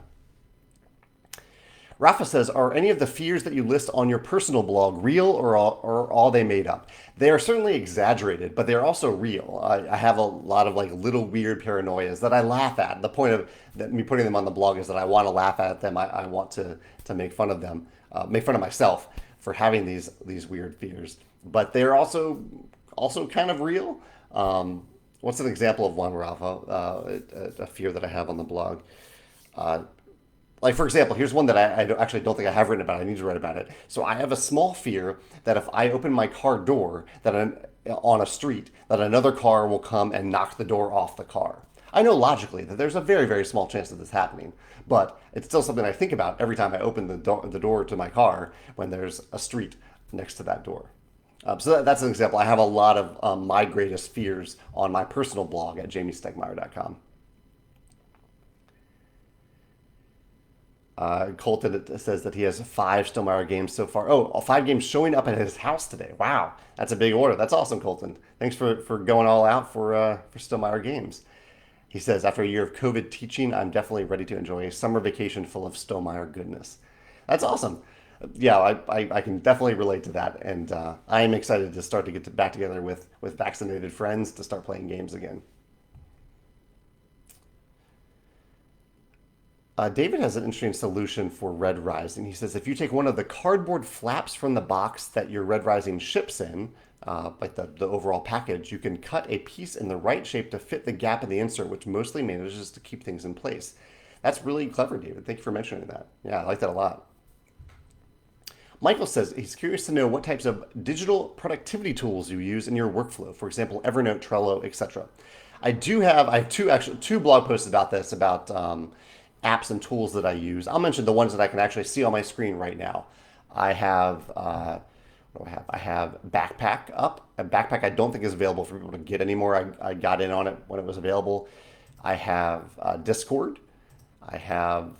Rafa says, are any of the fears that you list on your personal blog real or all they made up? They are certainly exaggerated, but they're also real. I have a lot of like little weird paranoias that I laugh at. The point of me putting them on the blog is that I want to laugh at them. I want to make fun of them, make fun of myself for having these weird fears. But they're also kind of real. What's an example of one, Rafa? A fear that I have on the blog. Like, for example, here's one that actually don't think I have written about. I need to write about it. So I have a small fear that if I open my car door on a street, that another car will come and knock the door off the car. I know logically that there's a very, very small chance of this happening, but it's still something I think about every time I open the door to my car when there's a street next to that door. So that's an example. I have a lot of my greatest fears on my personal blog at jamiestegmeyer.com. Colton says that he has 5 Stonemaier games so far. Oh, 5 games showing up at his house today. Wow, that's a big order. That's awesome, Colton. Thanks for going all out for Stonemaier games. He says, after a year of COVID teaching, I'm definitely ready to enjoy a summer vacation full of Stonemaier goodness. That's awesome. Yeah, I can definitely relate to that, and I am excited to start to get back together with vaccinated friends to start playing games again. David has an interesting solution for Red Rising. He says if you take one of the cardboard flaps from the box that your Red Rising ships in, like the overall package, you can cut a piece in the right shape to fit the gap in the insert, which mostly manages to keep things in place. That's really clever, David. Thank you for mentioning that. Yeah, I like that a lot. Michael says he's curious to know what types of digital productivity tools you use in your workflow. For example, Evernote, Trello, etc. I have two blog posts about this, about apps and tools that I use. I'll mention the ones that I can actually see on my screen right now. I have what do I have? I have Backpack up. A Backpack I don't think is available for people to get anymore. I got in on it when it was available. I have Discord. I have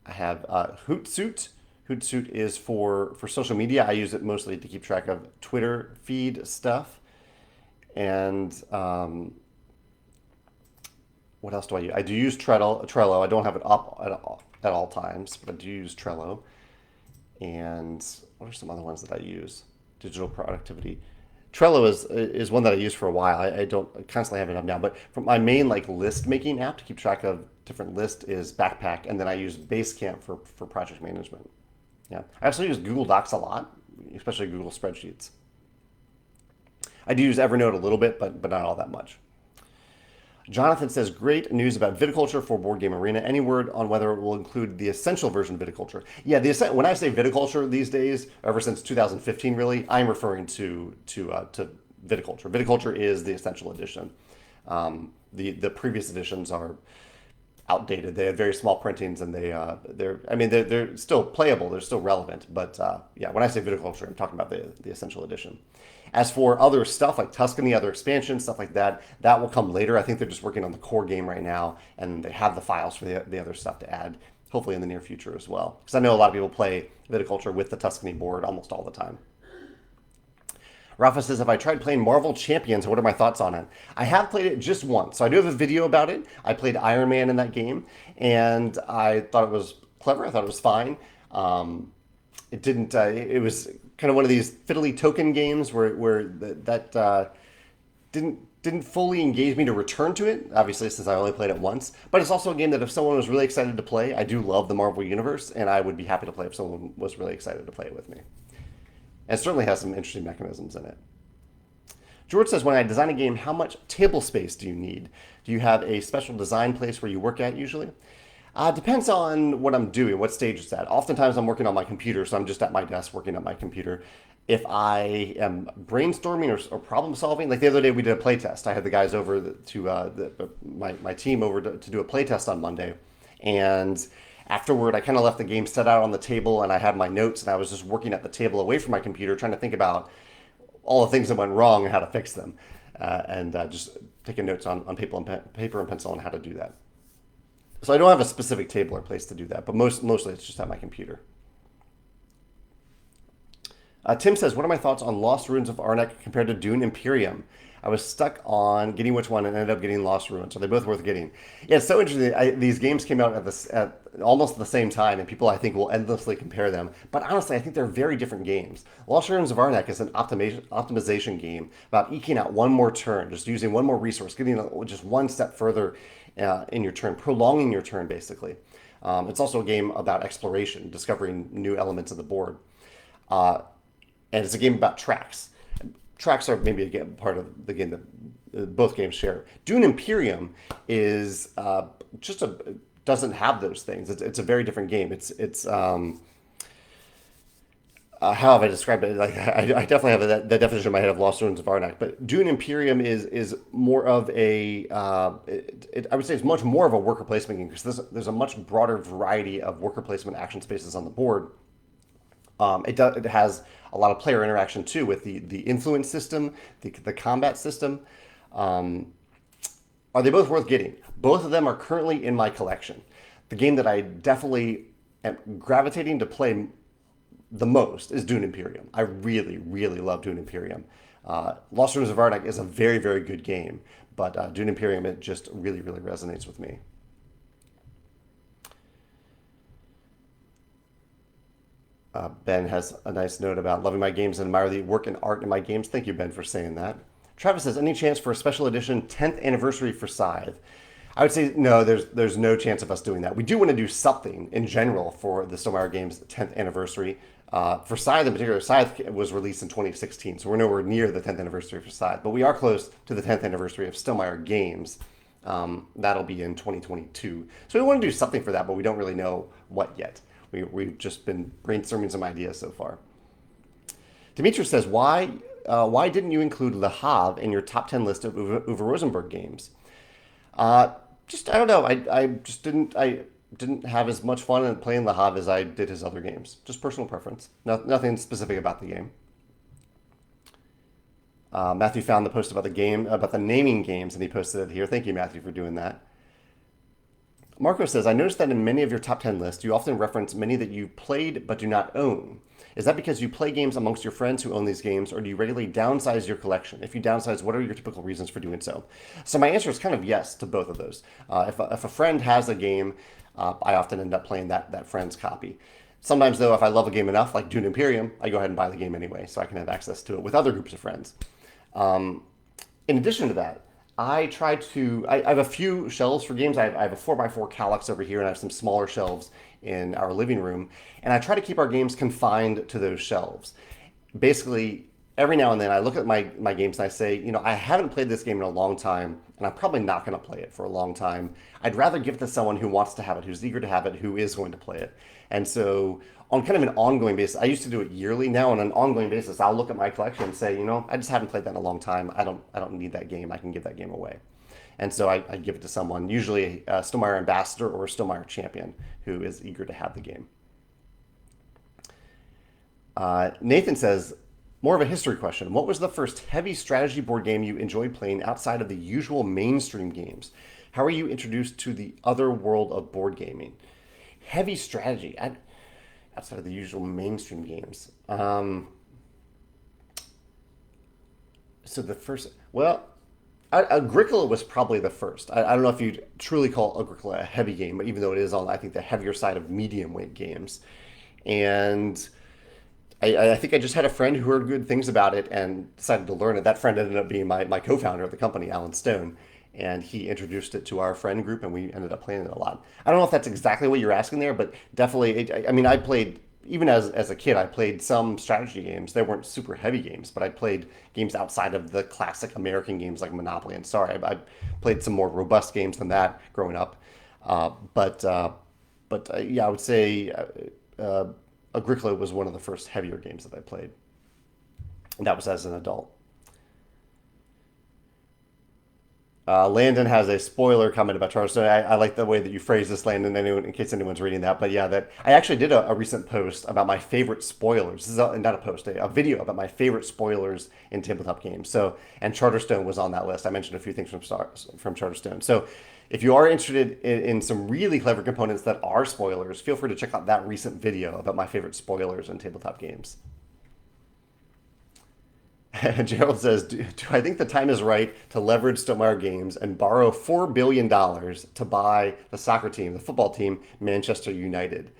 Hootsuite. Hootsuite is for social media. I use it mostly to keep track of Twitter feed stuff. And what else do I use? I do use Trello. I don't have it up at all times, but I do use Trello. And what are some other ones that I use? Digital productivity. Trello is one that I use for a while. I don't constantly have it up now, but from my main like list making app to keep track of different lists is Backpack, and then I use Basecamp for project management. Yeah, I also use Google Docs a lot, especially Google Spreadsheets. I do use Evernote a little bit, but not all that much. Jonathan says, great news about viticulture for Board Game Arena. Any word on whether it will include the essential version of viticulture? Yeah, when I say viticulture these days, ever since 2015, really, I'm referring to viticulture. Viticulture is the essential edition. The previous editions are outdated. They had very small printings, and they're still playable. They're still relevant. But yeah, when I say viticulture, I'm talking about the essential edition. As for other stuff like Tuscany, other expansions, stuff like that, that will come later. I think they're just working on the core game right now, and they have the files for the other stuff to add, hopefully in the near future as well. Because I know a lot of people play Viticulture with the Tuscany board almost all the time. Rafa says, "Have I tried playing Marvel Champions? What are my thoughts on it?" I have played it just once, so I do have a video about it. I played Iron Man in that game, and I thought it was clever. I thought it was fine. It didn't. It was kind of one of these fiddly token games where that didn't fully engage me to return to it. Obviously, since I only played it once, but it's also a game that if someone was really excited to play, I do love the Marvel universe, and I would be happy to play if someone was really excited to play it with me. And it certainly has some interesting mechanisms in it. George says, when I design a game, how much table space do you need? Do you have a special design place where you work at usually? Depends on what I'm doing, what stage it's at. Oftentimes I'm working on my computer, so I'm just at my desk working at my computer. If I am brainstorming or problem solving, like the other day we did a play test. I had the guys over my team over to do a play test on Monday. And afterward, I kind of left the game set out on the table and I had my notes and I was just working at the table away from my computer trying to think about all the things that went wrong and how to fix them. And just taking notes on paper and pencil on how to do that. So I don't have a specific table or place to do that, but mostly it's just at my computer. Tim says, what are my thoughts on Lost Ruins of Arnak compared to Dune Imperium? I was stuck on getting which one and ended up getting Lost Ruins. Are they both worth getting? Yeah, it's so interesting. These games came out at almost the same time, and people I think will endlessly compare them. But honestly, I think they're very different games. Lost Ruins of Arnak is an optimization game about eking out one more turn, just using one more resource, getting just one step further in your turn, prolonging your turn basically. It's also a game about exploration, discovering new elements of the board. And it's a game about tracks. Tracks are maybe a part of the game that both games share. Dune Imperium is doesn't have those things. It's a very different game. It's how have I described it? Like I definitely have that definition in my head of Lost Ruins of Arnak. But Dune Imperium is more of a I would say it's much more of a worker placement game because there's a much broader variety of worker placement action spaces on the board. It has a lot of player interaction too with the influence system, the combat system. Are they both worth getting? Both of them are currently in my collection. The game that I definitely am gravitating to play the most is Dune Imperium. I really, really love Dune Imperium. Lost Ruins of Arnak is a very, very good game, but Dune Imperium, it just really, really resonates with me. Ben has a nice note about loving my games and admire the work and art in my games. Thank you, Ben, for saying that. Travis says, any chance for a special edition 10th anniversary for Scythe? I would say no, there's no chance of us doing that. We do want to do something in general for the Stonemaier Games 10th anniversary. For Scythe in particular, Scythe was released in 2016, so we're nowhere near the 10th anniversary for Scythe. But we are close to the 10th anniversary of Stonemaier Games. That'll be in 2022. So we want to do something for that, but we don't really know what yet. We've just been brainstorming some ideas so far. Demetrius says, why didn't you include Le Havre in your top 10 list of Uwe Rosenberg games? I don't know. I just didn't have as much fun in playing Le Havre as I did his other games. Just personal preference. Nothing specific about the game. Matthew found the post about the naming games, and he posted it here. Thank you, Matthew, for doing that. Marco says, I noticed that in many of your top 10 lists, you often reference many that you played but do not own. Is that because you play games amongst your friends who own these games, or do you regularly downsize your collection? If you downsize, what are your typical reasons for doing so? So my answer is kind of yes to both of those. If a friend has a game, I often end up playing that friend's copy. Sometimes, though, if I love a game enough, like Dune Imperium, I go ahead and buy the game anyway, so I can have access to it with other groups of friends. In addition to that, I have a few shelves for games. I have a 4x4 Kallax over here, and I have some smaller shelves in our living room. And I try to keep our games confined to those shelves. Basically, every now and then I look at my games and I say, I haven't played this game in a long time, and I'm probably not going to play it for a long time. I'd rather give it to someone who wants to have it, who's eager to have it, who is going to play it. And so on kind of an ongoing basis, I used to do it yearly. Now on an ongoing basis, I'll look at my collection and say, I just haven't played that in a long time. I don't need that game. I can give that game away. And so I give it to someone, usually a Stonemaier ambassador or a Stonemaier champion who is eager to have the game. Nathan says, more of a history question. What was the first heavy strategy board game you enjoyed playing outside of the usual mainstream games? How were you introduced to the other world of board gaming? Heavy strategy. Outside of the usual mainstream games. So the first, well, Agricola was probably the first. I don't know if you'd truly call Agricola a heavy game, but even though it is on, I think, the heavier side of medium weight games. And I think I just had a friend who heard good things about it and decided to learn it. That friend ended up being my co-founder of the company, Alan Stone. And he introduced it to our friend group, and we ended up playing it a lot. I don't know if that's exactly what you're asking there, but definitely, I mean, I played, even as a kid, I played some strategy games. They weren't super heavy games, but I played games outside of the classic American games like Monopoly and Sorry. I played some more robust games than that growing up. Uh, but uh, but yeah, I would say Agricola was one of the first heavier games that I played. And that was as an adult. Landon has a spoiler comment about Charleston. I like the way that you phrase this, Landon, anyone, in case anyone's reading that. But yeah, that I actually did a recent post about my favorite spoilers. This is not a post, a video about my favorite spoilers in tabletop games. So, and Charterstone was on that list. I mentioned a few things from Charterstone. So, if you are interested in some really clever components that are spoilers, feel free to check out that recent video about my favorite spoilers in tabletop games. Gerald says, do I think the time is right to leverage Stonemaier Games and borrow $4 billion to buy the soccer team, the football team, Manchester United?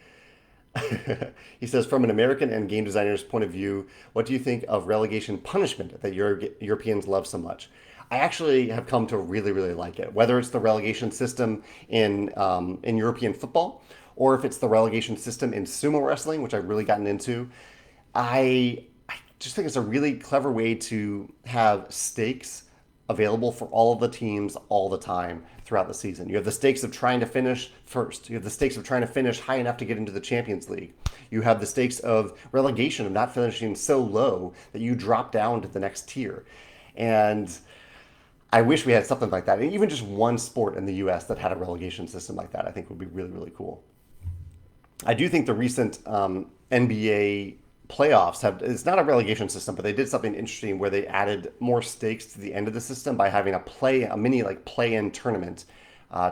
He says, from an American and game designer's point of view, what do you think of relegation punishment that Europeans love so much? I actually have come to really, really like it. Whether it's the relegation system in European football, or if it's the relegation system in sumo wrestling, which I've really gotten into, I just think it's a really clever way to have stakes available for all of the teams all the time throughout the season. You have the stakes of trying to finish first. You have the stakes of trying to finish high enough to get into the Champions League. You have the stakes of relegation, of not finishing so low that you drop down to the next tier. And I wish we had something like that. And even just one sport in the US that had a relegation system like that, I think would be really, really cool. I do think the recent NBA playoffs have, it's not a relegation system, but they did something interesting where they added more stakes to the end of the system by having a mini like play-in tournament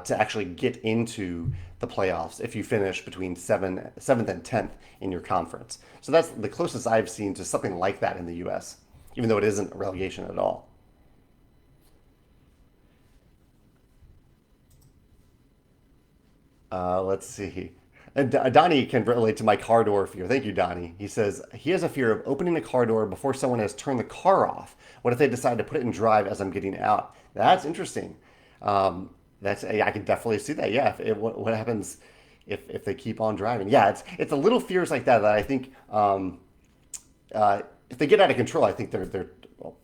to actually get into the playoffs if you finish between seventh and 10th in your conference. So that's the closest I've seen to something like that in the US, even though it isn't a relegation at all. Let's see. And Donnie can relate to my car door fear. Thank you, Donnie. He says he has a fear of opening the car door before someone has turned the car off. What if they decide to put it in drive as I'm getting out? That's interesting. That's I can definitely see that. Yeah. What happens if they keep on driving? Yeah, it's the little fears like that that I think if they get out of control, I think they're well,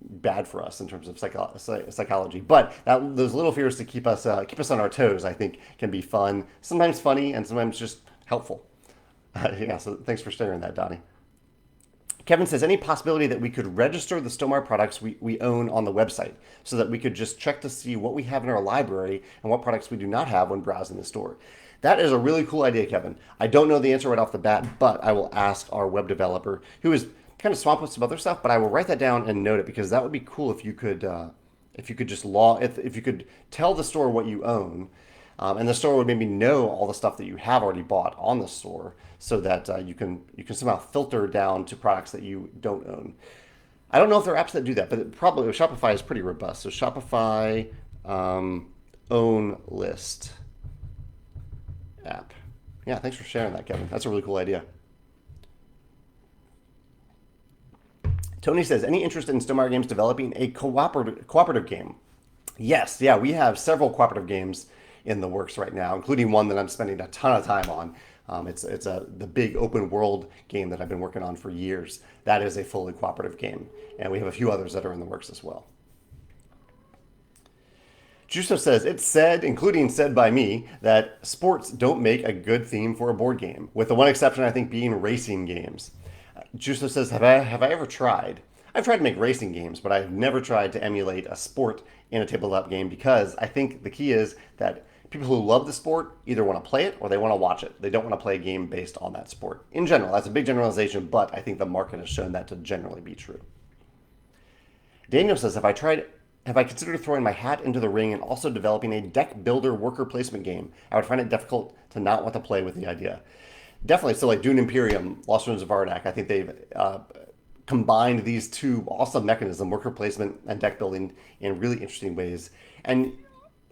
bad for us in terms of psychology. But those little fears to keep us on our toes, I think, can be fun, sometimes funny, and sometimes just helpful. Yeah, so thanks for sharing that, Donnie. Kevin says, any possibility that we could register the Stomar products we own on the website so that we could just check to see what we have in our library and what products we do not have when browsing the store? That is a really cool idea, Kevin. I don't know the answer right off the bat, but I will ask our web developer, who is kind of swamped with some other stuff, but I will write that down and note it because that would be cool if you could just if you could tell the store what you own, and the store would maybe know all the stuff that you have already bought on the store, so that you can somehow filter down to products that you don't own. I don't know if there are apps that do that, but probably Shopify is pretty robust. So Shopify own list app. Yeah, thanks for sharing that, Kevin. That's a really cool idea. Tony says, any interest in Stonemaier Games developing a cooperative game? Yes, yeah, we have several cooperative games in the works right now, including one that I'm spending a ton of time on. It's the big open world game that I've been working on for years. That is a fully cooperative game, and we have a few others that are in the works as well. Justo says, it's said, including said by me, that sports don't make a good theme for a board game, with the one exception, I think, being racing games. Justo says, have I ever tried? I've tried to make racing games, but I've never tried to emulate a sport in a tabletop game because I think the key is that people who love the sport either want to play it or they want to watch it. They don't want to play a game based on that sport. In general, that's a big generalization, but I think the market has shown that to generally be true. Daniel says, have I considered throwing my hat into the ring and also developing a deck builder worker placement game? I would find it difficult to not want to play with the idea. Definitely. So like Dune Imperium, Lost Ruins of Arnak, I think they've combined these two awesome mechanisms, worker placement and deck building, in really interesting ways. And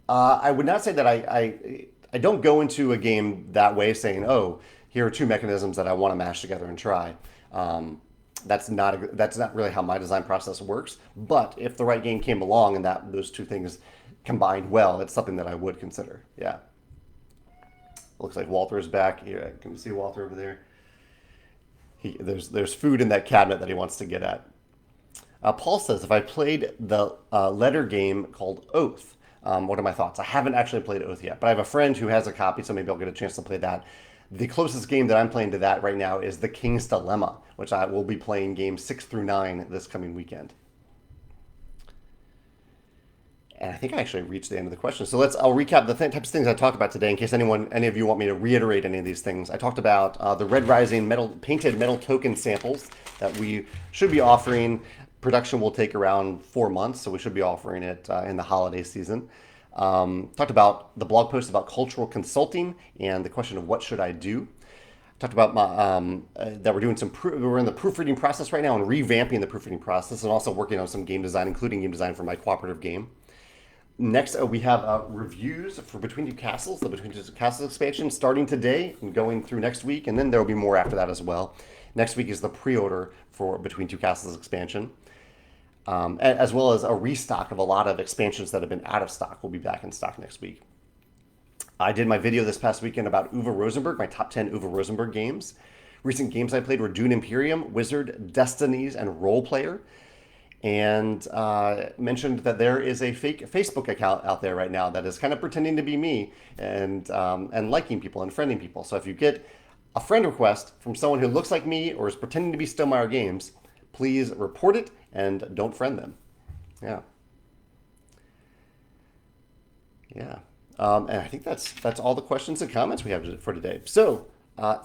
I would not say that I don't go into a game that way saying, oh, here are two mechanisms that I want to mash together and try. That's not really how my design process works. But if the right game came along and that those two things combined well, it's something that I would consider. Yeah. Looks like Walter's back here. Can you see Walter over there? There's food in that cabinet that he wants to get at. Paul says, if I played the letter game called Oath, what are my thoughts? I haven't actually played Oath yet, but I have a friend who has a copy, so maybe I'll get a chance to play that. The closest game that I'm playing to that right now is The King's Dilemma, which I will be playing games 6 through 9 this coming weekend. And I think I actually reached the end of the question. So I'll recap the types of things I talked about today in case any of you want me to reiterate any of these things. I talked about the Red Rising painted metal token samples that we should be offering. Production will take around 4 months, so we should be offering it in the holiday season. Talked about the blog post about cultural consulting and the question of what should I do. Talked about that we're in the proofreading process right now and revamping the proofreading process, and also working on some game design, including game design for my cooperative game. Next, we have reviews for Between Two Castles, the Between Two Castles expansion, starting today and going through next week, and then there will be more after that as well. Next week is the pre-order for Between Two Castles expansion, as well as a restock of a lot of expansions that have been out of stock. Will be back in stock next week. I did my video this past weekend about Uwe Rosenberg, my top 10 Uwe Rosenberg games. Recent games I played were Dune Imperium, Wizard, Destinies, and Role Player. And mentioned that there is a fake Facebook account out there right now that is kind of pretending to be me and liking people and friending people. So if you get a friend request from someone who looks like me or is pretending to be Stonemaier Games, please report it and don't friend them. Yeah. Yeah. And I think that's all the questions and comments we have for today. So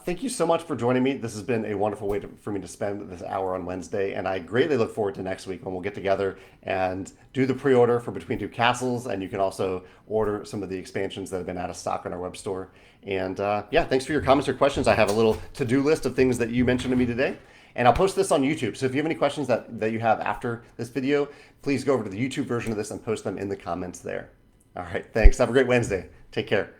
thank you so much for joining me. This has been a wonderful way for me to spend this hour on Wednesday, and I greatly look forward to next week when we'll get together and do the pre-order for Between Two Castles, and you can also order some of the expansions that have been out of stock on our web store. And yeah, thanks for your comments or questions. I have a little to-do list of things that you mentioned to me today, and I'll post this on YouTube. So if you have any questions that you have after this video, please go over to the YouTube version of this and post them in the comments there. All right, thanks. Have a great Wednesday. Take care.